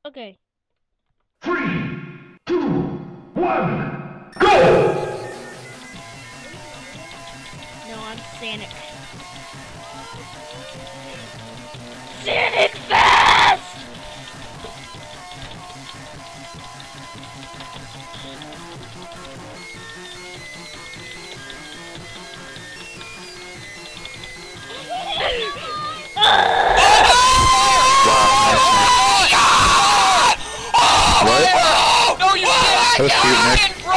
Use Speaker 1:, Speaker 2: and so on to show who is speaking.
Speaker 1: Okay.
Speaker 2: 3, 2, 1, go!
Speaker 1: No, I'm Sanic. Sanic fast!
Speaker 3: What?
Speaker 4: No, you didn't!
Speaker 3: That was cute, Nick.